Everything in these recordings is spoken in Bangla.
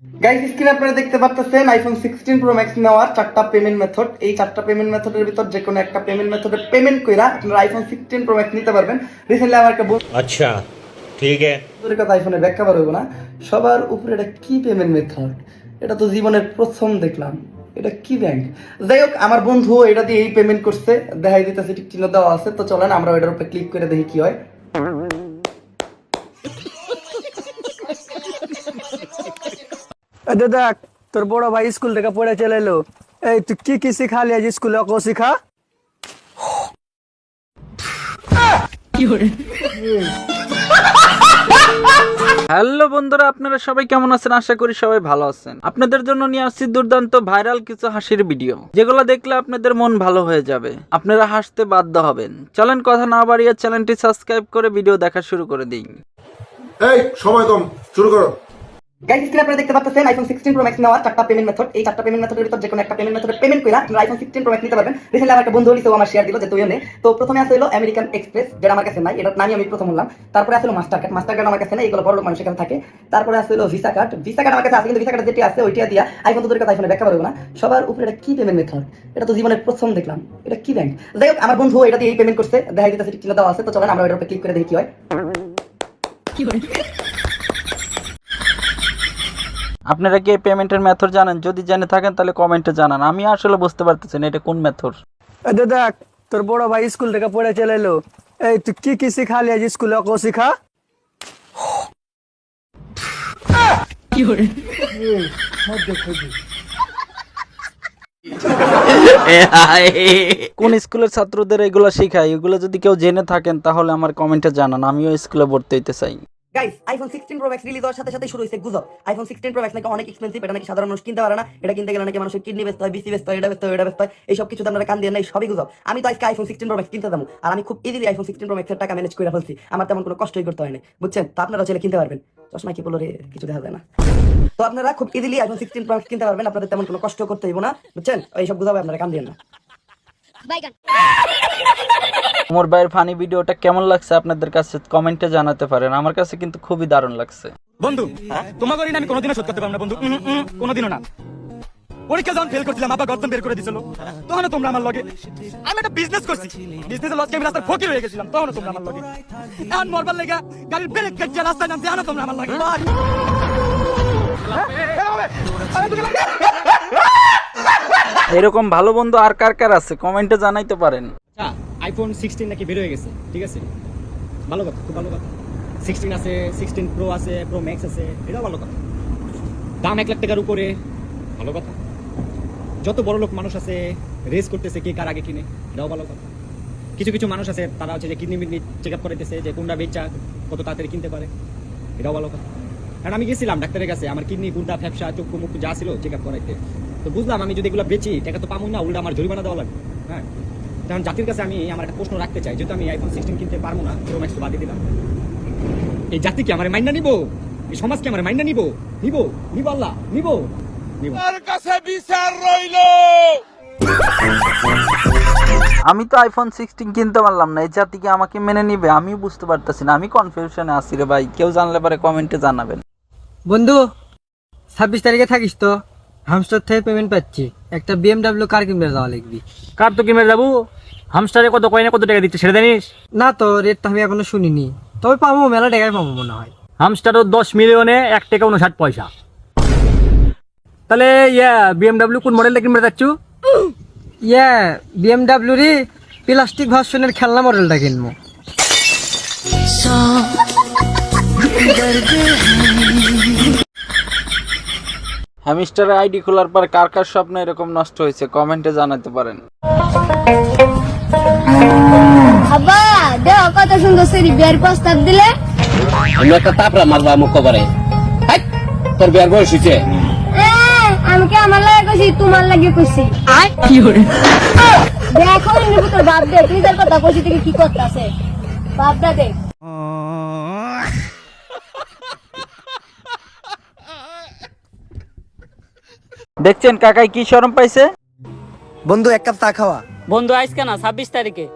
গাইস, স্ক্রিনে আপনারা দেখতে পাচ্ছেন আইফোন 16 প্রো ম্যাক্স নেওয়ার চারটা পেমেন্ট মেথড। এই চারটা পেমেন্ট মেথডের ভিতর যে কোনো একটা পেমেন্ট মেথডে পেমেন্ট কইরা আপনারা আইফোন 16 প্রো ম্যাক্স নিতে পারবেন। রিসেন্টলি আমার একটা अच्छा ठीक है বন্ধুর কথা আইফোনের ব্যাখ্যা পারবো না, সবার উপরে এটা কি পেমেন্ট মেথড, এটা তো জীবনের প্রথম দেখলাম। এটা কি ব্যাংক? যাই হোক, আমার বন্ধু এটা দিয়ে এই পেমেন্ট করছে, দেখাই দিতেছে, ঠিক চিহ্ন দেওয়া আছে। তো চলেন আমরা এটার উপরে ক্লিক করে দেখি কি হয়। দেখ, তোর বড় ভাই স্কুল থেকে পড়ে চলে এলো। এই তুই কি কি শিখালি আজ স্কুলে? ওকে শিখা। হ্যালো বন্ধুরা, আপনারা সবাই কেমন আছেন? আশা করি সবাই ভালো আছেন। আপনাদের জন্য নিয়ে আসছি দুর্দান্ত ভাইরাল কিছু হাসির ভিডিও, যেগুলো দেখলে আপনাদের মন ভালো হয়ে যাবে, আপনারা হাসতে বাধ্য হবেন। চলেন কথা না বাড়িয়ে চ্যানেলটি সাবস্ক্রাইব করে ভিডিও দেখা শুরু করে দিন। এই সময় কম, শুরু করো। গাইস, স্ক্রিনে আপনারা দেখতে পাচ্ছেন আইফোন 16 প্রো ম্যাক্স নেওয়ার চারটা পেমেন্ট মেথড। এই চারটা পেমেন্ট মেথডের ভিতর যে কোনো একটা পেমেন্ট মেথডে পেমেন্ট কইরা আপনারা আইফোন 16 প্রো ম্যাক্স নিতে পারবেন। রিসেন্টলি আমার একটা বন্ধু হলিছে, আমার শেয়ার দিল যে তুইও নে। তো প্রথমে আছে হলো আমেরিকান এক্সপ্রেস, যেটা আমার কাছে নাই, এটা নামই আমি প্রথম বললাম। তারপরে আছে হলো মাস্টার কার্ড আমার কাছে নাই, এগুলো বড় লোক মানুষের কাছে থাকে। তারপরে আছে হলো ভিসা কার্ড আমার কাছে আছে, কিন্তু ভিসা কার্ড যেটা আছে ওইটা দিয়া আইফোন তো দূরের কথা আইফোনে ব্যাখ্যা পারবো না। সবার উপরে এটা কি পেমেন্ট মেথড, এটা তো জীবনের প্রথম দেখলাম। এটা কি ব্যাংক? যাই হোক, আমার বন্ধু এটা দিয়ে এই পেমেন্ট করছে, দেখাই দিতেছে, ঠিক চিহ্ন দেওয়া আছে। তো চলেন আমরা এটার উপরে ক্লিক করে দেখি কি হয়। আপনারা কি এই পেমেন্টের মেথড জানেন? যদি জেনে থাকেন তাহলে কমেন্টে জানান। আমি আসলে বুঝতে পারতেছি না এটা কোন মেথড। দেখ, তোর বড় ভাই স্কুল থেকে পড়ে চলে এলো। এই তুই কি কি শিখালি আজ স্কুলে? ওকে শিখা। কোন স্কুলের ছাত্রদের এগুলো শেখায়? এগুলো যদি কেউ জেনে থাকেন তাহলে আমার কমেন্টে জানান, আমিও স্কুলে ভর্তি হইতে চাই। Guys, iPhone 16 pro max release হওয়ার সাথে সাথে শুরু হয়েছে গুজব। আইফোন 16 প্রো ম্যাক্স নাকি অনেক এক্সপেন্সিভ, এটা নাকি সাধারণ মানুষ কিনতে পারে না। এটা কিনতে গেলে নাকি মানুষের কিডনি বেচতে হয়, বিসি বেচতে হয়, এটা বেচতে হয়, এটা বেচতে হয়। এই সব কিছু আপনারা কান দিয়ে নাই, সবই গুজব। আমি তো আজকে আইফোন 16 প্রো ম্যাক্স কিনতে যাবো, আর আমি খুব ইজিলি আইফোন 16 প্রো ম্যাক্সের টাকা ম্যানেজ করে ফেলছি। আমার তেমন কোনো কষ্টই করতে হয় না, বুঝছেন? তো আপনারা চাইলে কিনতে পারবেন। চশমা কি বলো রে, কিছু দেখা যায় না। তো আপনারা খুব ইজিলি আইফোন 16 প্রো ম্যাক্স কিনতে পারবেন, আপনাদের তেমন কোনো কষ্ট করতে হইব না, বুঝছেন? এই সব গুজবে আপনারা কান দিয়ে না। ওমর ভাইয়ের ফানি ভিডিওটা কেমন লাগছে আপনাদের কাছে কমেন্টে জানাতে পারেন। আমার কাছে কিন্তু খুবই দারুণ লাগছে। বন্ধু, তোমাকে ঋণ আমি কোনোদিনও শোধ করতে পারবো না বন্ধু, কোনোদিনও না। পরীক্ষা যখন ফেল করছিলাম, আবার গর্দন বের করে দিছিল, তখন তোমরা আমার লগে। আমি একটা বিজনেস করছি, বিজনেসের লসকে আমি রাস্তার ফকির হয়ে গেছিলাম, তখন তোমরা আমার লগে। এখন মরবার লেগা গাড়ির ব্রেক কাটছে রাস্তায় নামতে, আনো তোমরা আমার লগে। এরকম ভালো বন্ধু আর কার কার আছে কমেন্টে জানাইতে পারেন। আচ্ছা, আইফোন 16 নাকি বের হয়ে গেছে, ঠিক আছে, ভালো কথা, খুব ভালো কথা। 16 আছে, 16 প্রো আছে, প্রো ম্যাক্স আছে, এটাও ভালো কথা। দাম 1 লাখ টাকার উপরে, ভালো কথা। যত বড় লোক মানুষ আছে রেস করতেছে কে কার আগে কিনে, এটাও ভালো কথা। কিছু কিছু মানুষ আছে তারা হচ্ছে যে কিডনি মিডনি চেক আপ করাইতেছে, যে কোনটা বেচা কত তাড়াতাড়ি কিনতে পারে, এটাও ভালো কথা। কারণ আমি গেছিলাম ডাক্তারের কাছে, আমার কিডনি গুন্ডা ফ্যাপসা চক্ষু মুখ যা ছিল চেক আপ করাইতে। তো বুঝলাম আমি যদি এগুলো বেচি টাকা তো পাবো না, উল্টা আমার জরিমানা দেওয়া লাগবে। হ্যাঁ, কারণ জাতির কাছে আমি আমার একটা প্রশ্ন রাখতে চাই, যেহেতু আমি আইফোন 16 কিনতে পারবো না, প্রো ম্যাক্স বাদ দিয়ে দিলাম, এই জাতি কি আমার মাইন্ডা নিবো? এই সমাজ কি আমার মাইন্ডা নিবো? নিবো নিবো আল্লাহ, নিবো নিবো। আমি তো আইফোন 16 কিনতে পারলাম না, এই জাতি কি আমাকে মেনে নিবে? আমি বুঝতে পারতেছি না, আমি কনফিউশনে আছি রে ভাই। কেউ জানলে পারে কমেন্টে জানাবেন। বন্ধু, 26 তারিখে থাকিস তো? হামস্টার থেকে পেমেন্ট পাচ্ছি, একটা BMW কার কিনবে যাওয়া লিখবি। কার তো কিনবে যাবো? হামস্টারে কত কয়না কত টাকা দিচ্ছে সেটা জানিস? না তো, রেট তো আমি এখনো শুনিনি, তবে পাবো, মেলা টাকায় পাবো মনে হয়। হামস্টারও 10 মিলিয়নে 1 টাকা 59 পয়সা। তাহলে BMW কোন মডেলটা কিনবে যাচ্ছ? BMW রে প্লাস্টিক ভার্সনের খেলনা মডেলটা কিনবো। হ্যামস্টারের আইডি খোলার পর কার কার স্বপ্ন এরকম নষ্ট হয়েছে কমেন্টে জানাতে পারেন। আব্বা, দেখো কত সুন্দর সেরি বিয়ের প্রস্তাব দিলে। আমি একটা তাপড়া মারবা মুখ করে। তোর বিয়ার বয়স হয়েছে? আমি কি আমার লাগে কইছি, তোমার লাগে কইছি। দেখো নিবো তোর বাপ দে, তুই যার কথা কইছি থেকে কি করতেছে বাপটা দে। দেখছেন কাকাই কি শরম পাইছে? বন্ধু, এক কাপ চা খাওয়া। বন্ধু আজকে না 26 তারিখে।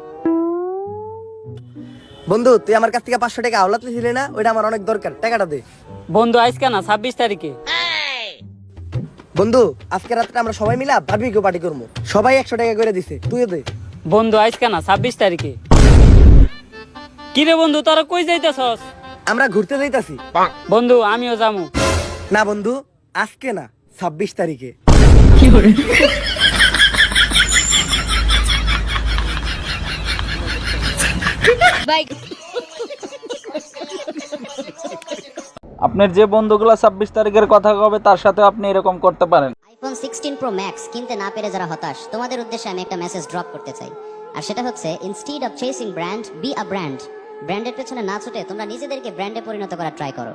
বন্ধু, তুই আমার কাছ থেকে 500 টাকা আওলাত নিছিলি না? ওইটা আমার অনেক দরকার, টাকাটা দে। বন্ধু আজকে না 26 তারিখে। বন্ধু আজকে রাতে আমরা সবাই মিলা বারবিকিউ পার্টি করবো, সবাই 100 টাকা করে দিছে, তুইও দে। বন্ধু আজকে না 26 তারিখে। কি রে বন্ধু তোরা কই যাইতাছস? আমরা ঘুরতে যাইতাছি। বন্ধু আমিও যামু। না বন্ধু, আজকে না, 26 তারিখে। ভাই আপনার যে বন্ধুগুলা 26 তারিখের কথা কবে তার সাথে আপনি এরকম করতে পারেন। আইফোন 16 প্রো ম্যাক্স কিনতে না পেরে যারা হতাশ, তোমাদের উদ্দেশ্যে আমি একটা মেসেজ ড্রপ করতে চাই। আর সেটা হচ্ছে, instead of chasing brand, B a brand. ব্র্যান্ডের পেছনে না ছুটে তোমরা নিজেদেরকে ব্র্যান্ডে পরিণত করার ট্রাই করো।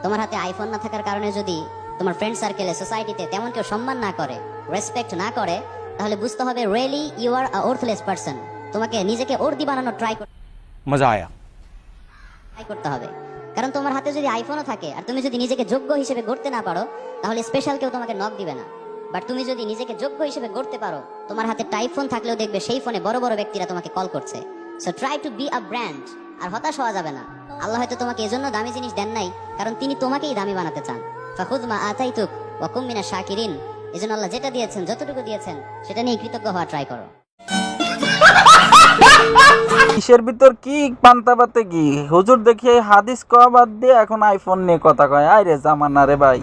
তোমার হাতে আইফোন না থাকার কারণে যদি তোমার ফ্রেন্ড সার্কেলে, সোসাইটিতে তেমন কেউ সম্মান না করে, রেসপেক্ট না করে, তাহলে বুঝতে হবে really you are a worthless person. তোমাকে নিজেকে ওর্দি বানানোর ট্রাই করতে হবে। কারণ তোমার হাতে যদি আইফোনও থাকে আর তুমি যদি নিজেকে যোগ্য হিসেবে গড়তে না পারো, তাহলে স্পেশাল কেউ তোমাকে নক দিবে না। বাট তুমি যদি নিজেকে যোগ্য হিসেবে গড়তে পারো, তোমার হাতে টাইপ ফোন থাকলেও দেখবে সেই ফোনে বড় বড় ব্যক্তিরা তোমাকে কল করছে। So try to be a brand. আর হতাশ হওয়া যাবে না। আল্লাহ হয়তো তোমাকে এজন্য দামি জিনিস দেন নাই, কারণ তিনি তোমাকেই দামি বানাতে চান। ফাখুদ মা আতাইতুক ওয়া কুম মিনাশ শাকিরিন। এজন্য আল্লাহ যেটা দিয়েছেন, যতটুকু দিয়েছেন, সেটা নিয়ে কৃতজ্ঞ হওয়া ট্রাই করো। কিসের ভিতর কি পান্তা পাতে কি হুজুর দেখিয়ে হাদিস কওয়া বাদ দিয়ে এখন আইফোন নিয়ে কথা কয়। আয় রে জামানা রে ভাই।